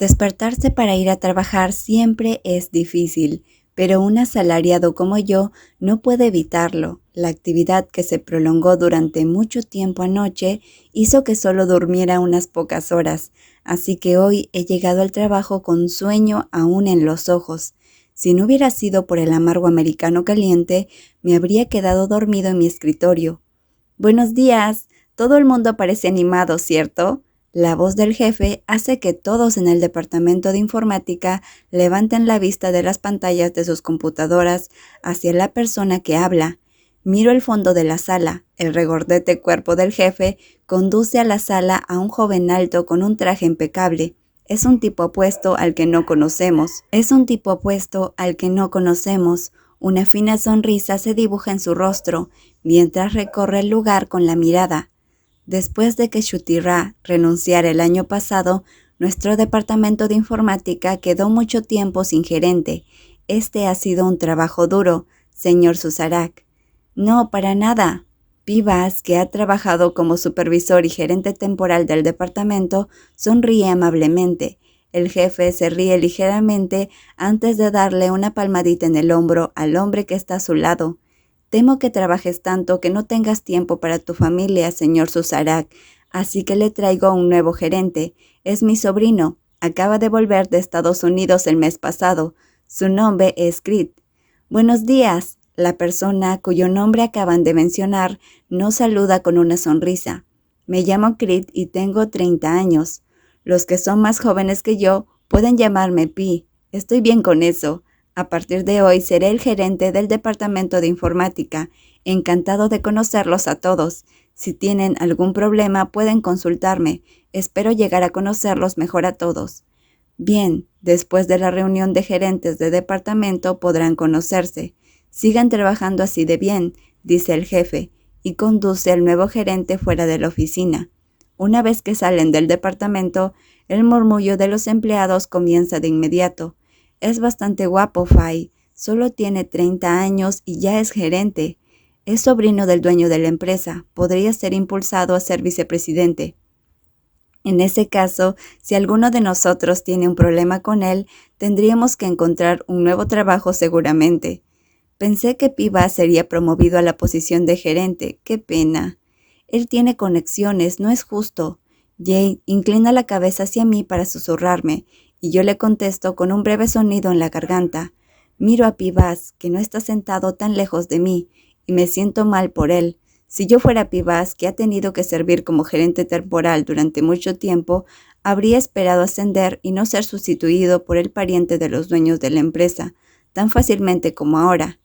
Despertarse para ir a trabajar siempre es difícil, pero un asalariado como yo no puede evitarlo. La actividad que se prolongó durante mucho tiempo anoche hizo que solo durmiera unas pocas horas, así que hoy he llegado al trabajo con sueño aún en los ojos. Si no hubiera sido por el amargo americano caliente, me habría quedado dormido en mi escritorio. Buenos días. Todo el mundo parece animado, ¿cierto? La voz del jefe hace que todos en el departamento de informática levanten la vista de las pantallas de sus computadoras hacia la persona que habla. Miro el fondo de la sala. El regordete cuerpo del jefe conduce a la sala a un joven alto con un traje impecable. Es un tipo opuesto al que no conocemos. Una fina sonrisa se dibuja en su rostro, mientras recorre el lugar con la mirada. Después de que Ncuti Ra renunciara el año pasado, nuestro departamento de informática quedó mucho tiempo sin gerente. Este ha sido un trabajo duro, señor Susarak. No, para nada. Pivas, que ha trabajado como supervisor y gerente temporal del departamento, sonríe amablemente. El jefe se ríe ligeramente antes de darle una palmadita en el hombro al hombre que está a su lado. Temo que trabajes tanto que no tengas tiempo para tu familia, señor Susarak, así que le traigo un nuevo gerente. Es mi sobrino. Acaba de volver de Estados Unidos el mes pasado. Su nombre es Creed. Buenos días. La persona cuyo nombre acaban de mencionar nos saluda con una sonrisa. Me llamo Creed y tengo 30 años. Los que son más jóvenes que yo pueden llamarme Pi. Estoy bien con eso. A partir de hoy seré el gerente del departamento de informática. Encantado de conocerlos a todos. Si tienen algún problema pueden consultarme. Espero llegar a conocerlos mejor a todos. Bien, después de la reunión de gerentes de departamento podrán conocerse. Sigan trabajando así de bien, dice el jefe, y conduce al nuevo gerente fuera de la oficina. Una vez que salen del departamento, el murmullo de los empleados comienza de inmediato. Es bastante guapo, Fay. Solo tiene 30 años y ya es gerente. Es sobrino del dueño de la empresa. Podría ser impulsado a ser vicepresidente. En ese caso, si alguno de nosotros tiene un problema con él, tendríamos que encontrar un nuevo trabajo seguramente. Pensé que Pivas sería promovido a la posición de gerente. ¡Qué pena! Él tiene conexiones, no es justo. Jade inclina la cabeza hacia mí para susurrarme, y yo le contesto con un breve sonido en la garganta. Miro a Pivas, que no está sentado tan lejos de mí, y me siento mal por él. Si yo fuera Pivas, que ha tenido que servir como gerente temporal durante mucho tiempo, habría esperado ascender y no ser sustituido por el pariente de los dueños de la empresa, tan fácilmente como ahora.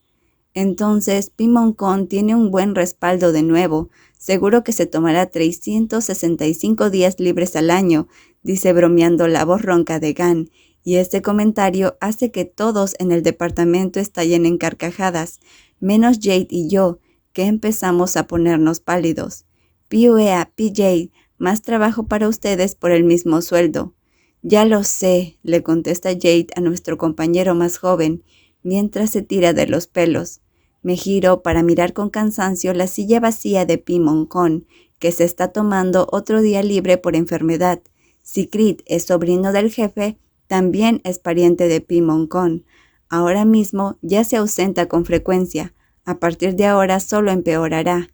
Entonces, Pimoncon tiene un buen respaldo de nuevo. Seguro que se tomará 365 días libres al año, dice bromeando la voz ronca de Gan, y este comentario hace que todos en el departamento estallen en carcajadas, menos Jade y yo, que empezamos a ponernos pálidos. PUEA, PJ, más trabajo para ustedes por el mismo sueldo. Ya lo sé, le contesta Jade a nuestro compañero más joven, mientras se tira de los pelos. Me giro para mirar con cansancio la silla vacía de Pimoncon, que se está tomando otro día libre por enfermedad. Si Creed es sobrino del jefe, también es pariente de Pimoncon. Ahora mismo ya se ausenta con frecuencia. A partir de ahora solo empeorará.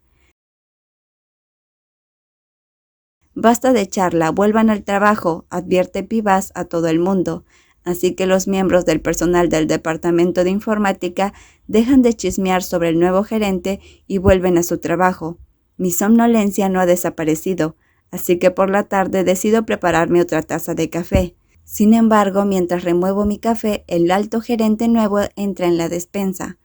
Basta de charla, vuelvan al trabajo, advierte Pivas a todo el mundo. Así que los miembros del personal del departamento de informática dejan de chismear sobre el nuevo gerente y vuelven a su trabajo. Mi somnolencia no ha desaparecido, así que por la tarde decido prepararme otra taza de café. Sin embargo, mientras remuevo mi café, el alto gerente nuevo entra en la despensa.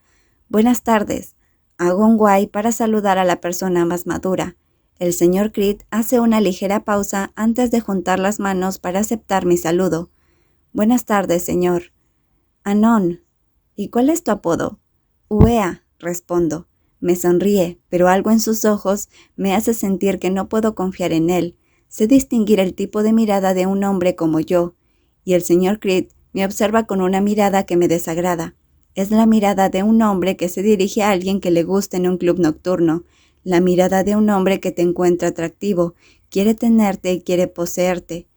Buenas tardes. Hago un guay para saludar a la persona más madura. El señor Creed hace una ligera pausa antes de juntar las manos para aceptar mi saludo. Buenas tardes, señor. Anon. ¿Y cuál es tu apodo? Uea, respondo. Me sonríe, pero algo en sus ojos me hace sentir que no puedo confiar en él. Sé distinguir el tipo de mirada de un hombre como yo. Y el señor Creed me observa con una mirada que me desagrada. Es la mirada de un hombre que se dirige a alguien que le gusta en un club nocturno. La mirada de un hombre que te encuentra atractivo, quiere tenerte y quiere poseerte.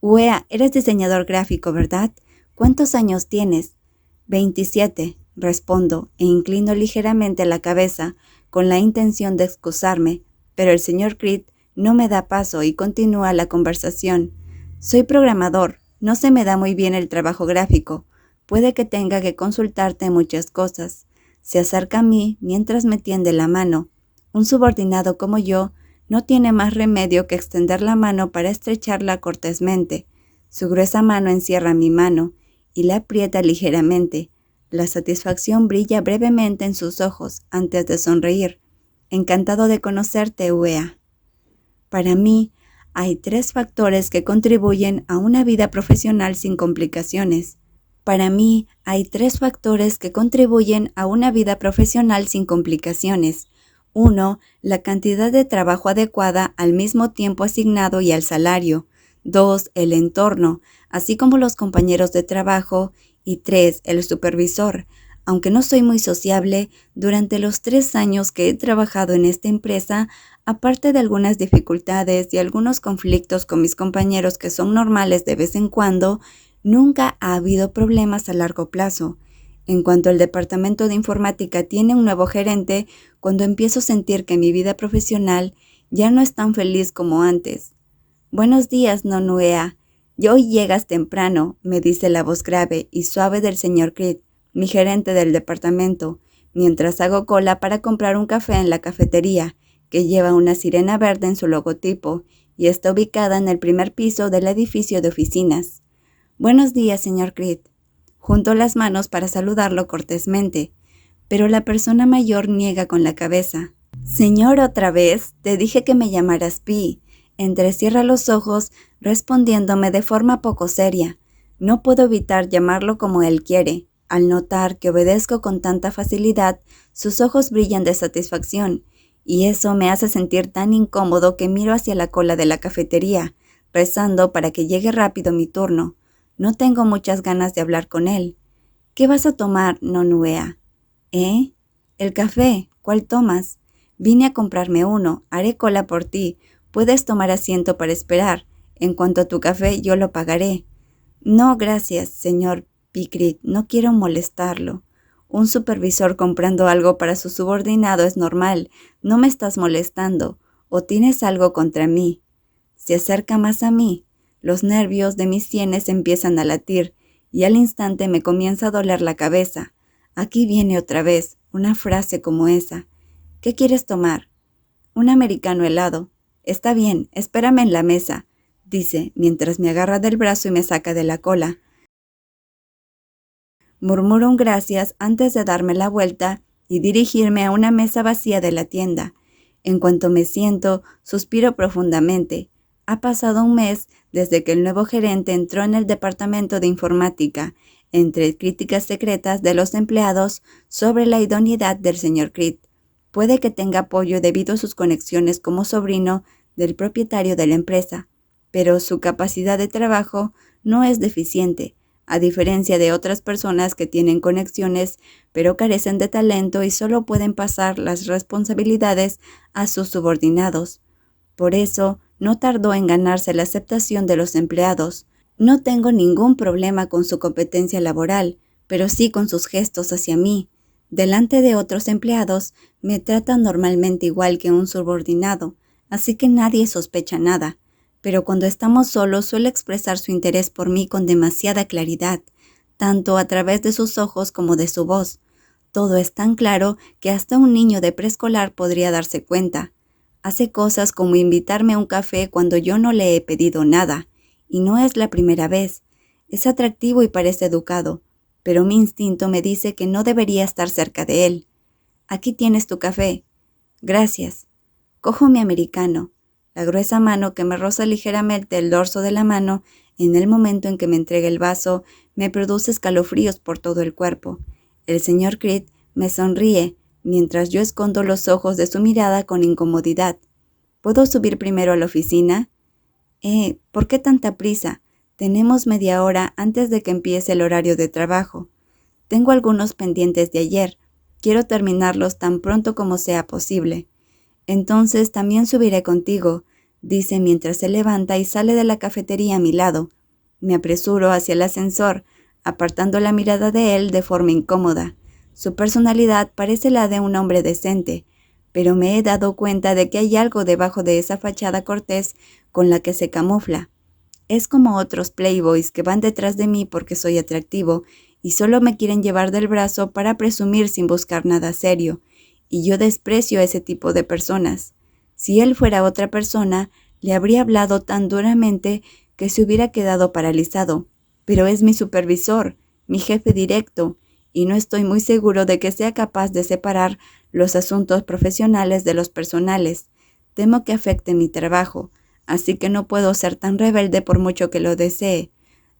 Uea, eres diseñador gráfico, ¿verdad? ¿Cuántos años tienes? 27, respondo, e inclino ligeramente la cabeza con la intención de excusarme, pero el señor Creed no me da paso y continúa la conversación. Soy programador, no se me da muy bien el trabajo gráfico. Puede que tenga que consultarte muchas cosas. Se acerca a mí mientras me tiende la mano. Un subordinado como yo no tiene más remedio que extender la mano para estrecharla cortésmente. Su gruesa mano encierra mi mano y la aprieta ligeramente. La satisfacción brilla brevemente en sus ojos antes de sonreír. Encantado de conocerte, Uea. Para mí, hay 3 factores que contribuyen a una vida profesional sin complicaciones. Para mí, hay 3 factores que contribuyen a una vida profesional sin complicaciones. 1. La cantidad de trabajo adecuada al mismo tiempo asignado y al salario. 2. El entorno, así como los compañeros de trabajo. Y 3. El supervisor. Aunque no soy muy sociable, durante los 3 años que he trabajado en esta empresa, aparte de algunas dificultades y algunos conflictos con mis compañeros que son normales de vez en cuando, nunca ha habido problemas a largo plazo. En cuanto el departamento de informática tiene un nuevo gerente, cuando empiezo a sentir que mi vida profesional ya no es tan feliz como antes. Buenos días, Nonnuea. Hoy llegas temprano, me dice la voz grave y suave del señor Creed, mi gerente del departamento, mientras hago cola para comprar un café en la cafetería, que lleva una sirena verde en su logotipo y está ubicada en el primer piso del edificio de oficinas. Buenos días, señor Creed. Junto las manos para saludarlo cortésmente, pero la persona mayor niega con la cabeza. Señor, otra vez, te dije que me llamaras Pi. Entrecierra los ojos, respondiéndome de forma poco seria. No puedo evitar llamarlo como él quiere. Al notar que obedezco con tanta facilidad, sus ojos brillan de satisfacción, y eso me hace sentir tan incómodo que miro hacia la cola de la cafetería, rezando para que llegue rápido mi turno. No tengo muchas ganas de hablar con él. ¿Qué vas a tomar, Nonnuea? ¿Eh? El café. ¿Cuál tomas? Vine a comprarme uno. Haré cola por ti. Puedes tomar asiento para esperar. En cuanto a tu café, yo lo pagaré. No, gracias, señor Pickrick. No quiero molestarlo. Un supervisor comprando algo para su subordinado es normal. No me estás molestando. ¿O tienes algo contra mí? Se acerca más a mí. Los nervios de mis sienes empiezan a latir y al instante me comienza a doler la cabeza. Aquí viene otra vez una frase como esa. ¿Qué quieres tomar? Un americano helado. Está bien, espérame en la mesa, dice, mientras me agarra del brazo y me saca de la cola. Murmuro un gracias antes de darme la vuelta y dirigirme a una mesa vacía de la tienda. En cuanto me siento, suspiro profundamente. Ha pasado un mes desde que el nuevo gerente entró en el departamento de informática, entre críticas secretas de los empleados sobre la idoneidad del señor Creed. Puede que tenga apoyo debido a sus conexiones como sobrino del propietario de la empresa, pero su capacidad de trabajo no es deficiente, a diferencia de otras personas que tienen conexiones pero carecen de talento y solo pueden pasar las responsabilidades a sus subordinados. Por eso, no tardó en ganarse la aceptación de los empleados. No tengo ningún problema con su competencia laboral, pero sí con sus gestos hacia mí. Delante de otros empleados, me trata normalmente igual que un subordinado, así que nadie sospecha nada. Pero cuando estamos solos suele expresar su interés por mí con demasiada claridad, tanto a través de sus ojos como de su voz. Todo es tan claro que hasta un niño de preescolar podría darse cuenta. Hace cosas como invitarme a un café cuando yo no le he pedido nada, y no es la primera vez. Es atractivo y parece educado, pero mi instinto me dice que no debería estar cerca de él. Aquí tienes tu café. Gracias. Cojo mi americano. La gruesa mano que me roza ligeramente el dorso de la mano en el momento en que me entrega el vaso me produce escalofríos por todo el cuerpo. El señor Creed me sonríe, mientras yo escondo los ojos de su mirada con incomodidad. ¿Puedo subir primero a la oficina? ¿Por qué tanta prisa? Tenemos media hora antes de que empiece el horario de trabajo. Tengo algunos pendientes de ayer. Quiero terminarlos tan pronto como sea posible. Entonces también subiré contigo. dice mientras se levanta y sale de la cafetería a mi lado. Me apresuro hacia el ascensor, apartando la mirada de él de forma incómoda. Su personalidad parece la de un hombre decente, pero me he dado cuenta de que hay algo debajo de esa fachada cortés con la que se camufla. Es como otros playboys que van detrás de mí porque soy atractivo y solo me quieren llevar del brazo para presumir sin buscar nada serio, y yo desprecio a ese tipo de personas. Si él fuera otra persona, le habría hablado tan duramente que se hubiera quedado paralizado, pero es mi supervisor, mi jefe directo, y no estoy muy seguro de que sea capaz de separar los asuntos profesionales de los personales. Temo que afecte mi trabajo, así que no puedo ser tan rebelde por mucho que lo desee.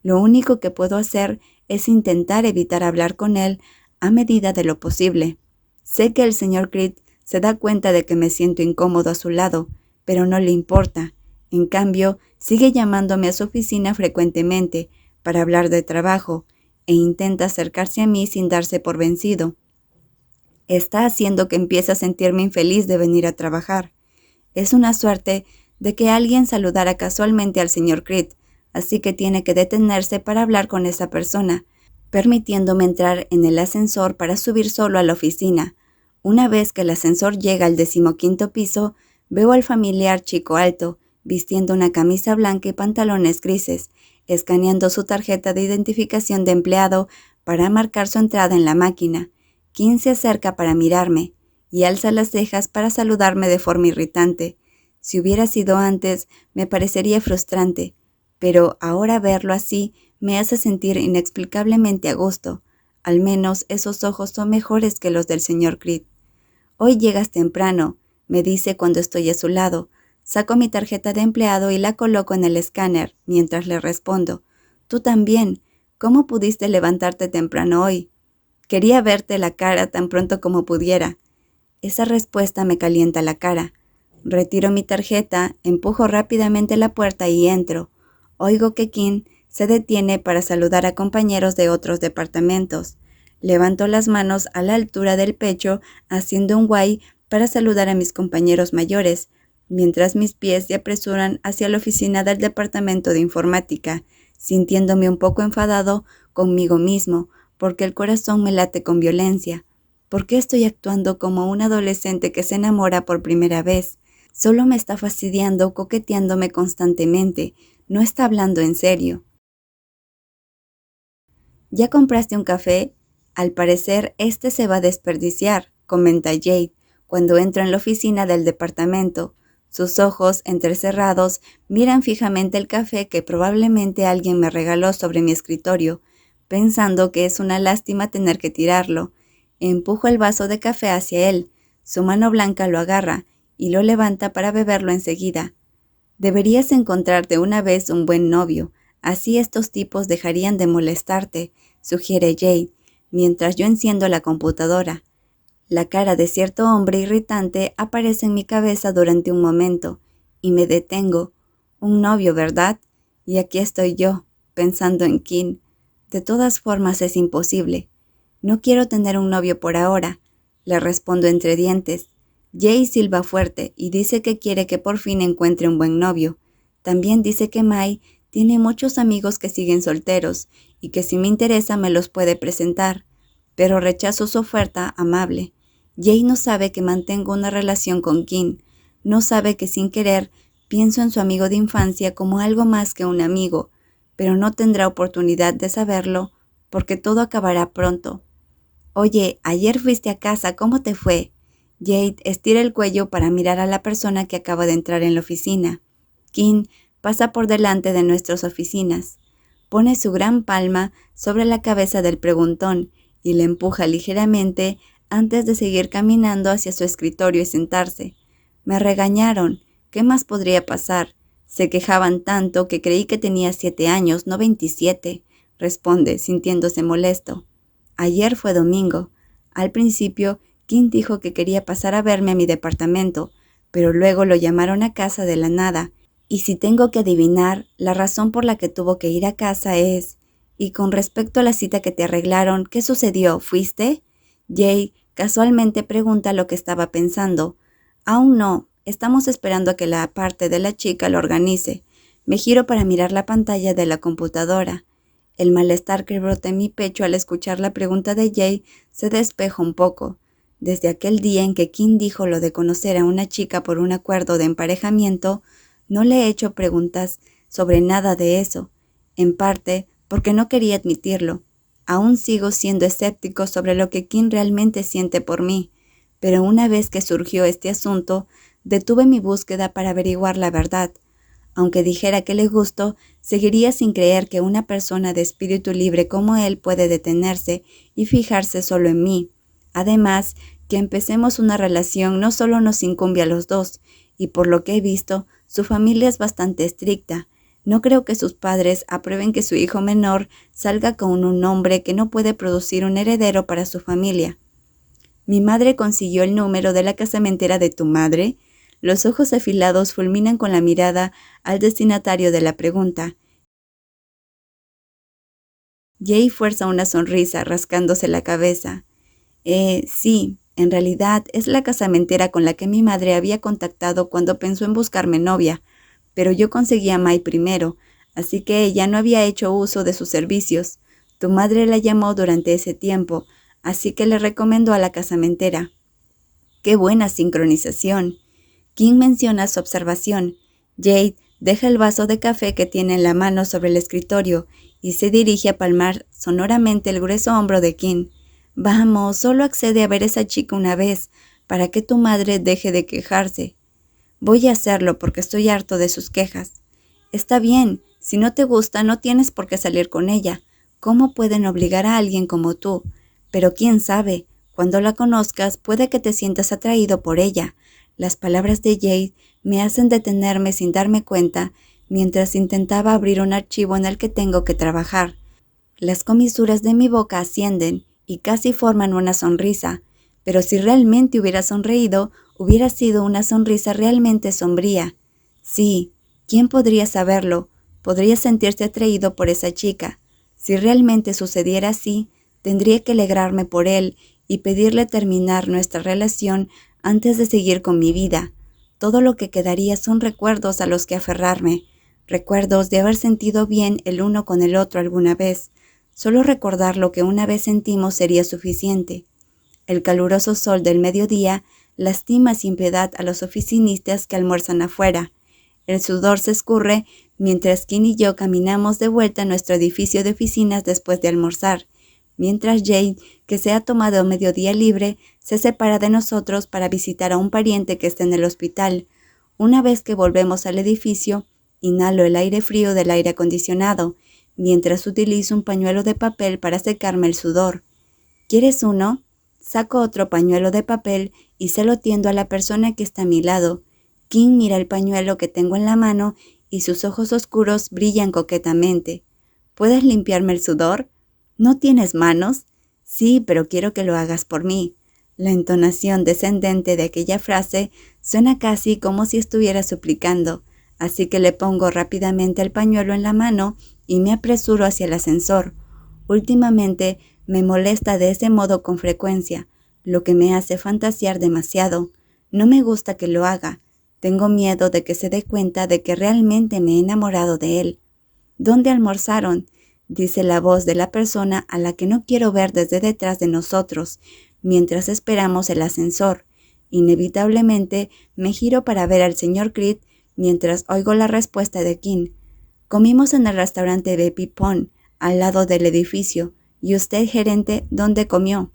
Lo único que puedo hacer es intentar evitar hablar con él a medida de lo posible. Sé que el señor Creed se da cuenta de que me siento incómodo a su lado, pero no le importa. En cambio, sigue llamándome a su oficina frecuentemente para hablar de trabajo e intenta acercarse a mí sin darse por vencido. Está haciendo que empiece a sentirme infeliz de venir a trabajar. Es una suerte de que alguien saludara casualmente al señor Creed, así que tiene que detenerse para hablar con esa persona, permitiéndome entrar en el ascensor para subir solo a la oficina. Una vez que el ascensor llega al 15º piso, veo al familiar chico alto, vistiendo una camisa blanca y pantalones grises, escaneando su tarjeta de identificación de empleado para marcar su entrada en la máquina. Kim se acerca para mirarme y alza las cejas para saludarme de forma irritante. Si hubiera sido antes, me parecería frustrante, pero ahora verlo así me hace sentir inexplicablemente a gusto. Al menos esos ojos son mejores que los del señor Creed. «Hoy llegas temprano», me dice cuando estoy a su lado. Saco mi tarjeta de empleado y la coloco en el escáner, mientras le respondo. «Tú también. ¿Cómo pudiste levantarte temprano hoy?» «Quería verte la cara tan pronto como pudiera». Esa respuesta me calienta la cara. Retiro mi tarjeta, empujo rápidamente la puerta y entro. Oigo que Kim se detiene para saludar a compañeros de otros departamentos. Levanto las manos a la altura del pecho, haciendo un guay para saludar a mis compañeros mayores, mientras mis pies se apresuran hacia la oficina del departamento de informática, sintiéndome un poco enfadado conmigo mismo, porque el corazón me late con violencia. ¿Por qué estoy actuando como un adolescente que se enamora por primera vez? Solo me está fastidiando, coqueteándome constantemente. No está hablando en serio. ¿Ya compraste un café? Al parecer, este se va a desperdiciar, comenta Jade, cuando entro en la oficina del departamento. Sus ojos, entrecerrados, miran fijamente el café que probablemente alguien me regaló sobre mi escritorio, pensando que es una lástima tener que tirarlo. Empujo el vaso de café hacia él. Su mano blanca lo agarra y lo levanta para beberlo enseguida. Deberías encontrarte una vez un buen novio, así estos tipos dejarían de molestarte, sugiere Jade, mientras yo enciendo la computadora. La cara de cierto hombre irritante aparece en mi cabeza durante un momento, y me detengo. Un novio, ¿verdad? Y aquí estoy yo, pensando en Kim. De todas formas es imposible. No quiero tener un novio por ahora, le respondo entre dientes. Jay silba fuerte y dice que quiere que por fin encuentre un buen novio. También dice que Mai tiene muchos amigos que siguen solteros y que si me interesa me los puede presentar, pero rechazo su oferta amable. Jay no sabe que mantengo una relación con Kim, no sabe que sin querer pienso en su amigo de infancia como algo más que un amigo, pero no tendrá oportunidad de saberlo porque todo acabará pronto. «Oye, ayer fuiste a casa, ¿cómo te fue?» Jade estira el cuello para mirar a la persona que acaba de entrar en la oficina. Kim pasa por delante de nuestras oficinas. Pone su gran palma sobre la cabeza del preguntón y le empuja ligeramente antes de seguir caminando hacia su escritorio y sentarse. «Me regañaron. ¿Qué más podría pasar? Se quejaban tanto que creí que tenía 7 años, no 27», responde, sintiéndose molesto. «Ayer fue domingo. Al principio, Kim dijo que quería pasar a verme a mi departamento, pero luego lo llamaron a casa de la nada. Y si tengo que adivinar, la razón por la que tuvo que ir a casa es... Y con respecto a la cita que te arreglaron, ¿qué sucedió? ¿Fuiste?» Jay casualmente pregunta lo que estaba pensando. «Aún no. Estamos esperando a que la parte de la chica lo organice. Me giro para mirar la pantalla de la computadora. El malestar que brota en mi pecho al escuchar la pregunta de Jay se despeja un poco. Desde aquel día en que Kim dijo lo de conocer a una chica por un acuerdo de emparejamiento, no le he hecho preguntas sobre nada de eso, en parte porque no quería admitirlo. Aún sigo siendo escéptico sobre lo que Kim realmente siente por mí, pero una vez que surgió este asunto, detuve mi búsqueda para averiguar la verdad. Aunque dijera que le gusto, seguiría sin creer que una persona de espíritu libre como él puede detenerse y fijarse solo en mí. Además, que empecemos una relación no solo nos incumbe a los dos, y por lo que he visto, su familia es bastante estricta. No creo que sus padres aprueben que su hijo menor salga con un hombre que no puede producir un heredero para su familia. ¿Mi madre consiguió el número de la casamentera de tu madre? Los ojos afilados fulminan con la mirada al destinatario de la pregunta. Jay fuerza una sonrisa, rascándose la cabeza. Sí, en realidad es la casamentera con la que mi madre había contactado cuando pensó en buscarme novia, pero yo conseguí a Mai primero, así que ella no había hecho uso de sus servicios. Tu madre la llamó durante ese tiempo, así que le recomendó a la casamentera. ¡Qué buena sincronización! Kim menciona su observación. Jade deja el vaso de café que tiene en la mano sobre el escritorio y se dirige a palmar sonoramente el grueso hombro de Kim. Vamos, solo accede a ver a esa chica una vez, para que tu madre deje de quejarse. Voy a hacerlo porque estoy harto de sus quejas. Está bien, si no te gusta no tienes por qué salir con ella. ¿Cómo pueden obligar a alguien como tú? Pero quién sabe, cuando la conozcas puede que te sientas atraído por ella. Las palabras de Jade me hacen detenerme sin darme cuenta mientras intentaba abrir un archivo en el que tengo que trabajar. Las comisuras de mi boca ascienden y casi forman una sonrisa, pero si realmente hubiera sonreído, hubiera sido una sonrisa realmente sombría. Sí, ¿quién podría saberlo? Podría sentirse atraído por esa chica. Si realmente sucediera así, tendría que alegrarme por él y pedirle terminar nuestra relación antes de seguir con mi vida. Todo lo que quedaría son recuerdos a los que aferrarme, recuerdos de haber sentido bien el uno con el otro alguna vez. Solo recordar lo que una vez sentimos sería suficiente. El caluroso sol del mediodía lastima sin piedad a los oficinistas que almuerzan afuera. El sudor se escurre mientras Kim y yo caminamos de vuelta a nuestro edificio de oficinas después de almorzar, mientras Jade, que se ha tomado mediodía libre, se separa de nosotros para visitar a un pariente que está en el hospital. Una vez que volvemos al edificio, inhalo el aire frío del aire acondicionado, mientras utilizo un pañuelo de papel para secarme el sudor. ¿Quieres uno? Saco otro pañuelo de papel y se lo tiendo a la persona que está a mi lado. Kim mira el pañuelo que tengo en la mano y sus ojos oscuros brillan coquetamente. ¿Puedes limpiarme el sudor? ¿No tienes manos? Sí, pero quiero que lo hagas por mí. La entonación descendente de aquella frase suena casi como si estuviera suplicando, así que le pongo rápidamente el pañuelo en la mano y me apresuro hacia el ascensor. Últimamente me molesta de ese modo con frecuencia, lo que me hace fantasear demasiado. No me gusta que lo haga. Tengo miedo de que se dé cuenta de que realmente me he enamorado de él. ¿Dónde almorzaron?, dice la voz de la persona a la que no quiero ver desde detrás de nosotros, mientras esperamos el ascensor. Inevitablemente me giro para ver al señor Creed mientras oigo la respuesta de Kim. Comimos en el restaurante de Pipon, al lado del edificio. ¿Y usted, gerente, dónde comió?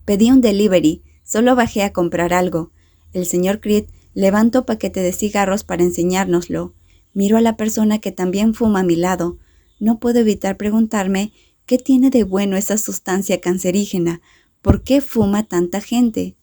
Pedí un delivery, solo bajé a comprar algo. El señor Creed levanta un paquete de cigarros para enseñárnoslo. Miro a la persona que también fuma a mi lado. No puedo evitar preguntarme qué tiene de bueno esa sustancia cancerígena. ¿Por qué fuma tanta gente?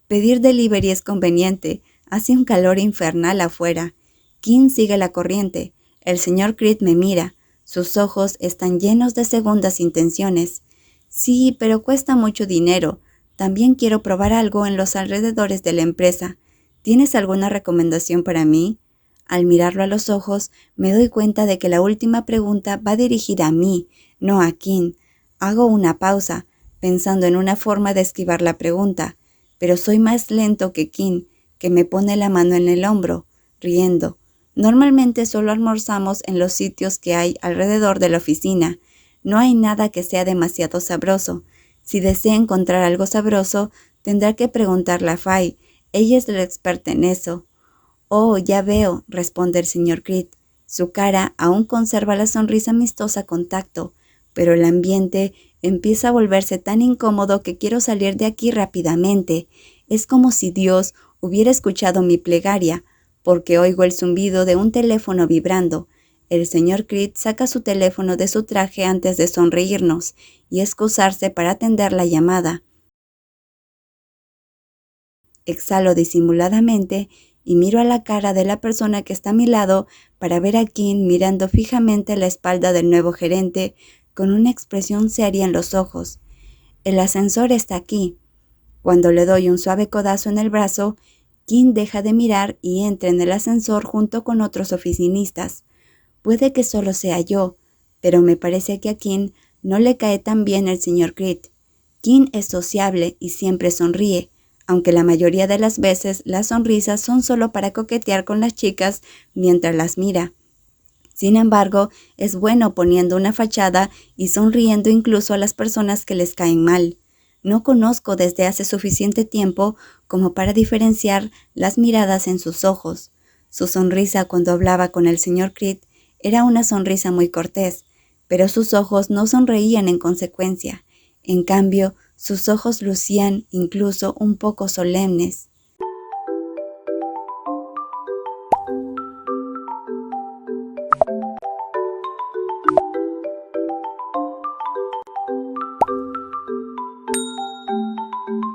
Pedir delivery es conveniente. Hace un calor infernal afuera. Kim sigue la corriente. El señor Creed me mira. Sus ojos están llenos de segundas intenciones. Sí, pero cuesta mucho dinero. También quiero probar algo en los alrededores de la empresa. ¿Tienes alguna recomendación para mí? Al mirarlo a los ojos, me doy cuenta de que la última pregunta va dirigida a mí, no a Kim. Hago una pausa, pensando en una forma de esquivar la pregunta, pero soy más lento que Kim, que me pone la mano en el hombro, riendo. Normalmente solo almorzamos en los sitios que hay alrededor de la oficina. No hay nada que sea demasiado sabroso. Si desea encontrar algo sabroso, tendrá que preguntarle a Fay. Ella es la experta en eso. Oh, ya veo, responde el señor Creed. Su cara aún conserva la sonrisa amistosa con tacto, pero el ambiente empieza a volverse tan incómodo que quiero salir de aquí rápidamente. Es como si Dios hubiera escuchado mi plegaria, porque oigo el zumbido de un teléfono vibrando. El señor Creed saca su teléfono de su traje antes de sonreírnos y excusarse para atender la llamada. Exhalo disimuladamente y miro a la cara de la persona que está a mi lado para ver a Kim mirando fijamente la espalda del nuevo gerente con una expresión seria en los ojos. El ascensor está aquí. Cuando le doy un suave codazo en el brazo, Kim deja de mirar y entra en el ascensor junto con otros oficinistas. Puede que solo sea yo, pero me parece que a Kim no le cae tan bien el señor Creed. Kim es sociable y siempre sonríe, aunque la mayoría de las veces las sonrisas son solo para coquetear con las chicas mientras las mira. Sin embargo, es bueno poniendo una fachada y sonriendo incluso a las personas que les caen mal. No conozco desde hace suficiente tiempo como para diferenciar las miradas en sus ojos. Su sonrisa cuando hablaba con el señor Creed era una sonrisa muy cortés, pero sus ojos no sonreían en consecuencia. En cambio, sus ojos lucían incluso un poco solemnes.